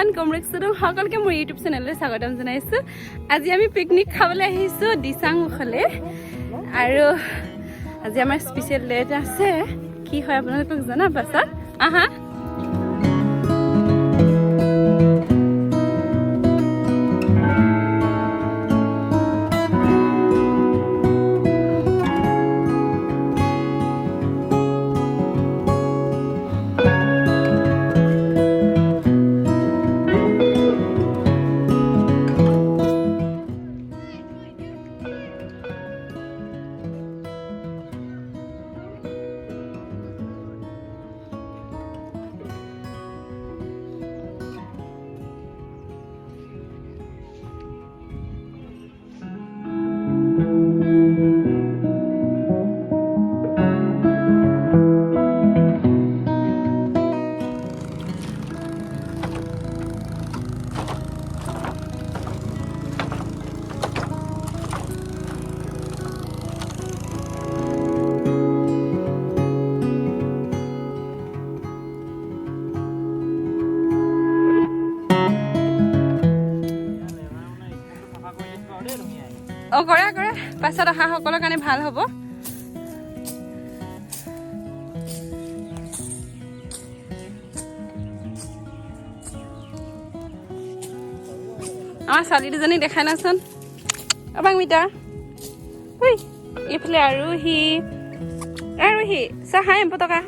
Everyone কমৰেক্সডম সকলকে মোৰ YouTube চেনেললৈ স্বাগতম জনাইছোঁ। আজি আমি পিকনিক খাবলৈ আহিছোঁ দিচাংমুখলৈ আৰু আজি আমাৰ স্পেচিয়েল ডেট আছে। কি হয় আপোনালোকক জনাম পাছত। আহা কৰা কৰা পাছত অহা সকলৰ কাৰণে ভাল হ'ব। আমাৰ ছোৱালী দুজনীক দেখাই নাচোন অবাক মিতা ঐ এইফালে আৰু সি চাহাই পতকা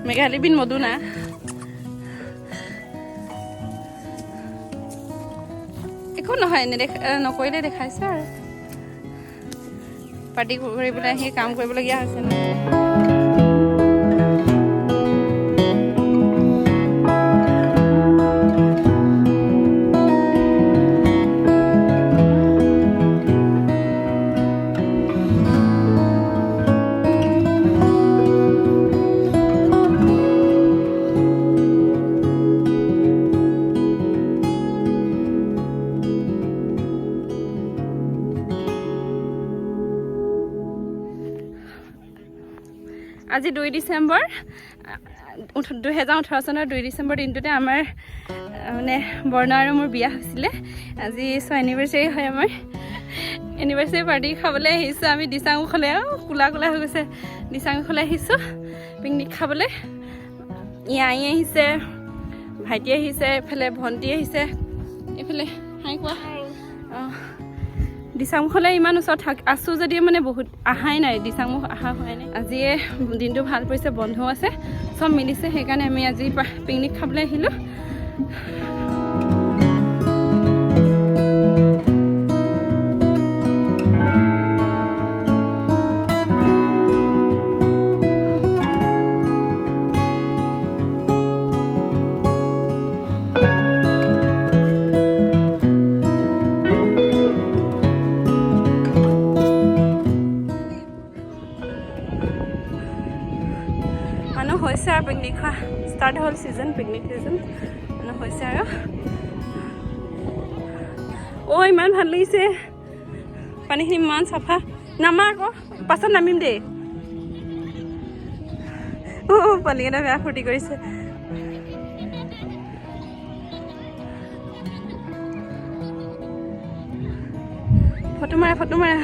মেঘালী বিন মধু না একো নহয় নকৰিলে দেখাইছে আৰু পাৰ্টি কৰিবলৈ আহি কাম কৰিবলগীয়া হৈছে ন। আজি 2 ডিচেম্বৰ 2018 চনৰ 2 ডিচেম্বৰ দিনটোতে আমাৰ মানে বৰ্ণা আৰু মোৰ বিয়া হৈছিলে। আজি 6 এনিভাৰ্চাৰী হয় আমাৰ। এনিভাৰ্চাৰী পাৰ্টি খাবলৈ আহিছোঁ আমি দিচাংমুখলৈ। কোলা কোলা হৈ গৈছে। দিচাংমুখলৈ আহিছোঁ পিকনিক খাবলৈ। আই আহিছে, ভাইটি আহিছে, এইফালে ভণ্টি আহিছে, এইফালে হাই কোৱা। দিচাংমুখলৈ ইমান ওচৰত আছোঁ যদিও মানে বহুত অহাই নাই, দিচাংমুখ অহা হোৱাই নাই। আজিয়ে দিনটো ভাল পৰিছে, বন্ধ আছে, চব মিলিছে, সেইকাৰণে আমি আজি পিকনিক খাবলৈ আহিলোঁ। মানুহ হৈছে আৰু পিকনিক খোৱা ষ্টাৰ্ট হ'ল ছিজন, পিকনিক ছিজন মানুহ হৈছে আৰু ইমান ভাল লাগিছে। পানীখিনি ইমান চাফা। নামা আকৌ পাছত নামিম দেই। পানীকেইটা বেয়া ফূৰ্তি কৰিছে। ফটো মাৰা ফটো মাৰা।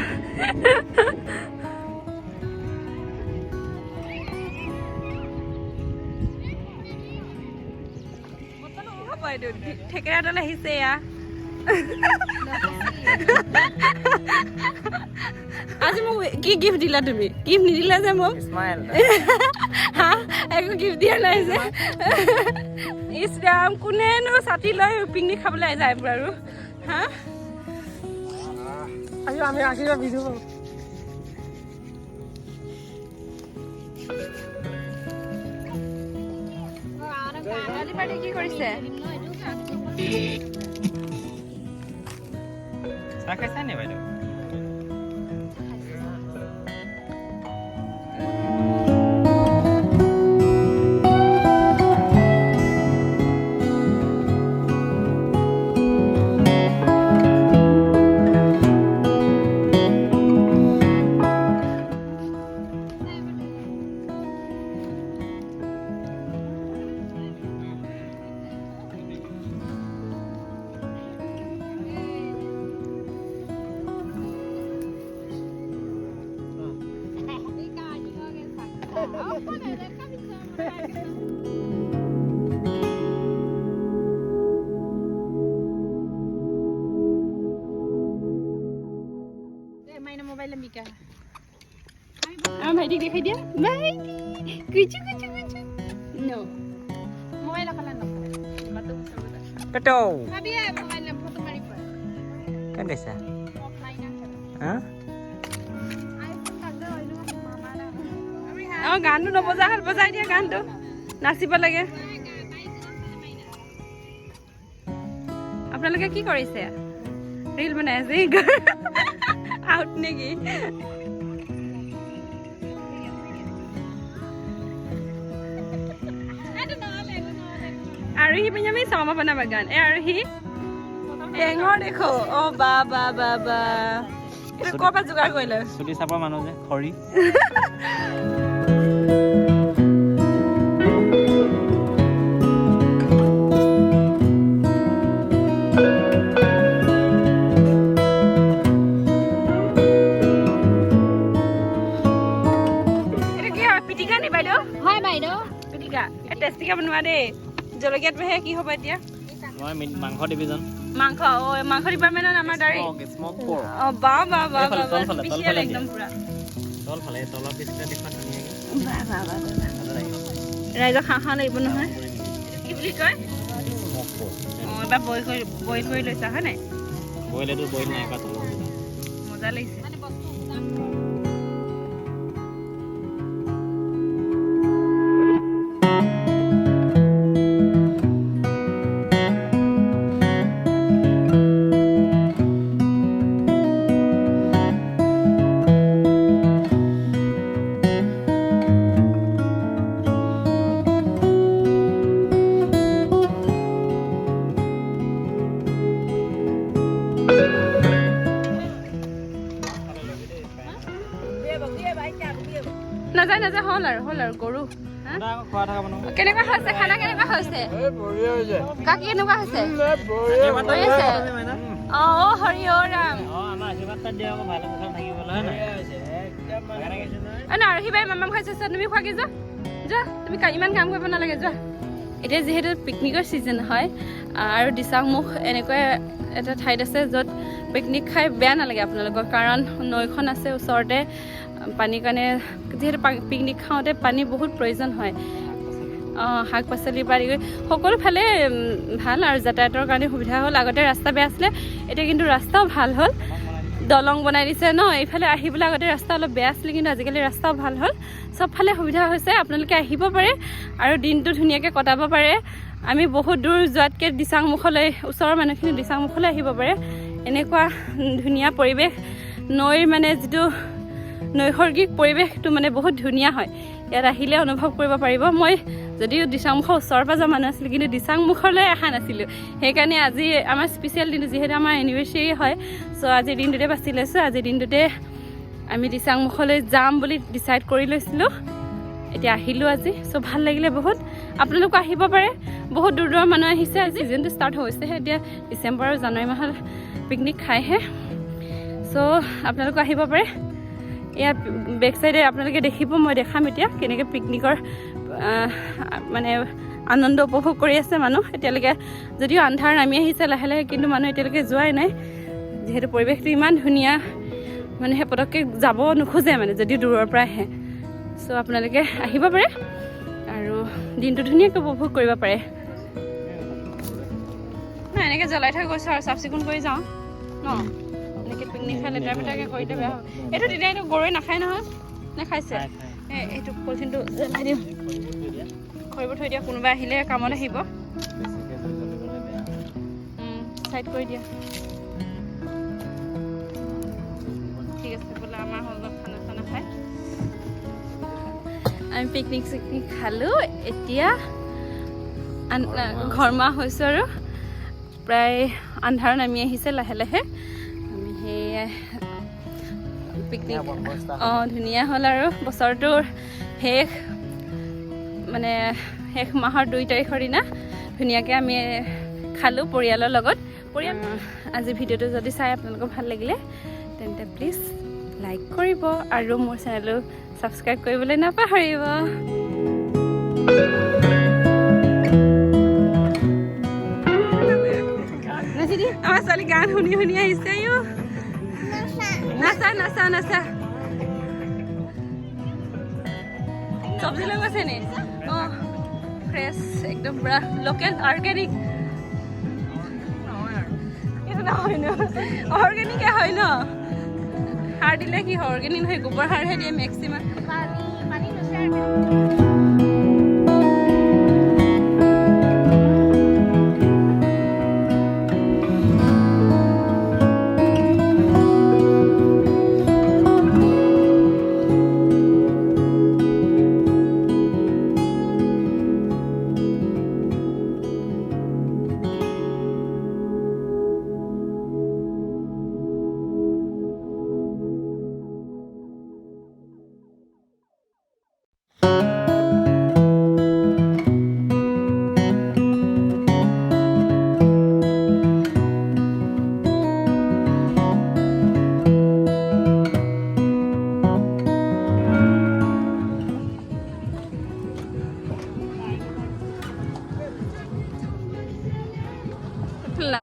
ঠেকেৰা তল আহিছে এয়া। আজি মোক কি গিফ্ট দিলা তুমি? গিফ্ট নিদিলা যে মোক? হা একো গিফ্ট দিয়া নাই যে। ইছৰাম কোনেনো ছাতি লৈ পিকনিক খাবলৈ যায় বাৰু। হা আমি আশীৰ্বাদ ভিডিঅ' পাৰ্টি কি কৰিছে? চাহ খাইছা নে বাইদেউ? ভাইটিক দেখাই দিয়া ভাইটি কুচু কুচু কুচু নো মোবাইল খালা নকৰে Kato. ভাবিয়া মোবাইল ফটো মাৰি পৰ Kan desa. Offline Ha? IPhone কাগজ হইলো মামা গানটো নবজা হল বজাই দিয়া গানটো নাচিব লাগে আপোনালোকে কি কৰিছে ৰীল বনাই আছে আউট নেকি आरोही पंजाबी सामा बना बगान ए आरोही टेंगोर देखो ओ बा बा बा बा এটা কোপা জুগাৰ কৰিলে চুলি চাপা মানুহ যে খৰি এটা কি হয় পিটিকা নি বাইদেউ হয় বাইদেউ পিটিকা এ টেষ্টিকা বনোৱা দেই জলকীয়াটোহে কি হ'ব এতিয়া মই মাংস ডিভিজন মাংস ও মাংস ডিপাৰ্টমেণ্টত আমাৰ দাৰি স্মক পৰ ও বা বা বা বিশাল একদম পুৰা তল ফালে তলৰ পিছতে দেখা ধুনীয়াকে বা বা বা ৰাইজক খাওঁ লাগিব নহয় কি বুলি কয় স্মক পৰ ও এবাৰ বইল কৰি লৈছা হয় নাই বইলেটো বইল নাই কা তল মজা লাগিছে নাযায় নাযায় হ'ল আৰু গৰু খোৱা থকা মানুহ কেনেকুৱা হৈছে খানা কেনেকুৱা হৈছে কাকি কেনেকুৱা হৈছে অ হৰি অ ৰাম আমাৰ আশীৰ্বাদ দিয়া আকৌ ভালে মুখে থাকিবলৈ হয় না আৰহি বাই মামাম খাইছে তুমি খোৱাকে যোৱা যোৱা তুমি ইমান কাম কৰিব নালাগে যোৱা এতিয়া যিহেতু পিকনিকৰ ছিজন হয় আৰু দিচাংমুখ এনেকুৱা এটা ঠাইত আছে য'ত পিকনিক খাই বেয়া নালাগে আপোনালোকৰ কাৰণ নৈখন আছে ওচৰতে পানীৰ কাৰণে যিহেতু পিকনিক খাওঁতে পানী বহুত প্ৰয়োজন হয় শাক পাচলিৰ পৰা সকলো ফালে ভাল আৰু যাতায়াতৰ কাৰণে সুবিধা হ'ল আগতে ৰাস্তা বেয়া আছিলে এতিয়া কিন্তু ৰাস্তাও ভাল হ'ল দলং বনাই দিছে ন এইফালে আহিবলৈ আগতে ৰাস্তা অলপ বেয়া আছিলে কিন্তু আজিকালি ৰাস্তাও ভাল হ'ল চবফালে সুবিধা হৈছে আপোনালোকে আহিব পাৰে আৰু দিনটো ধুনীয়াকৈ কটাব পাৰে আমি বহুত দূৰ যোৱাতকৈ দিচাংমুখলৈ ওচৰৰ মানুহখিনি দিচাংমুখলৈ আহিব পাৰে এনেকুৱা ধুনীয়া পৰিৱেশ নৈৰ মানে যিটো নৈসৰ্গিক পৰিৱেশটো মানে বহুত ধুনীয়া হয় ইয়াত আহিলে অনুভৱ কৰিব পাৰিব মই যদিও দিচাংমুখৰ ওচৰৰ পাজৰ মানুহ আছিলোঁ কিন্তু দিচাংমুখলৈ অহা নাছিলোঁ সেইকাৰণে আজি আমাৰ স্পেচিয়েল দিনটো যিহেতু আমাৰ এনিভাৰ্চাৰী হয় চ' আজিৰ দিনটোতে বাছি লৈছোঁ আজিৰ দিনটোতে আমি দিচাংমুখলৈ যাম বুলি ডিচাইড কৰি লৈছিলোঁ এতিয়া আহিলোঁ আজি চ' ভাল লাগিলে বহুত আপোনালোকো আহিব পাৰে বহুত দূৰ দূৰৰ মানুহ আহিছে আজি ছিজনটো ষ্টাৰ্ট হৈছেহে এতিয়া ডিচেম্বৰ আৰু জানুৱাৰী মাহত পিকনিক খাইহে চ' আপোনালোকো আহিব পাৰে এয়া বেক চাইডে আপোনালোকে দেখিব মই দেখাম এতিয়া কেনেকৈ পিকনিকৰ মানে আনন্দ উপভোগ কৰি আছে মানুহ এতিয়ালৈকে যদিও আন্ধাৰ নামি আহিছে লাহে লাহে কিন্তু মানুহ এতিয়ালৈকে যোৱাই নাই যিহেতু পৰিৱেশটো ইমান ধুনীয়া মানুহে পটককৈ যাব নোখোজে মানে যদি দূৰৰ পৰা আহে চ' আপোনালোকে আহিব পাৰে আৰু দিনটো ধুনীয়াকৈ উপভোগ কৰিব পাৰে নাই এনেকৈ জ্বলাই থৈ গৈছোঁ আৰু চাফ চিকুণ কৰি যাওঁ ন এনেকৈ পিকনিক খাই লেতেৰা পেতেৰাকৈ কৰিলে বেয়া হয় এইটো তেতিয়া এইটো গৰুৱে নাখায় নহয় নে খাইছে এইটো পলিথিনটো জ্বলাই দিওঁ খৰিবোৰ থৈ দিয়া কোনোবা আহিলে কামত আহিব চাইড কৰি দিয়া ঠিক আছে বোলে আমাৰ হলত খানা চানা খাই আমি পিকনিক চিকনিক খালোঁ এতিয়া ঘৰমুৱা হৈছোঁ আৰু প্ৰায় আন্ধাৰ নামি আহিছে লাহে লাহে আমি সেয়াই পিকনিক ধুনীয়া হ'ল আৰু বছৰটোৰ শেষ মানে শেষ মাহৰ 2 তাৰিখৰ দিনা ধুনীয়াকৈ আমি খালোঁ পৰিয়ালৰ লগত আজি ভিডিঅ'টো যদি চাই আপোনালোকৰ ভাল লাগিলে তেন্তে প্লিজ লাইক কৰিব আৰু মোৰ চেনেলটো ছাবস্ক্ৰাইব কৰিবলৈ নাপাহৰিব। আমাৰ ছোৱালী গান শুনি শুনি আহিছে। নাচা নাচা নাচা। চব্জি লৈ গৈছে নি? অঁ ফ্ৰেছ একদম পুৰা লোকেল অৰ্গেনিক। এইটো নহয় ন, অৰ্গেনিকে হয় ন। সাৰ দিলে কি হয়? অৰ্গেনিক নহয়, গোবৰ সাৰহে দিয়ে মেক্সিমাম।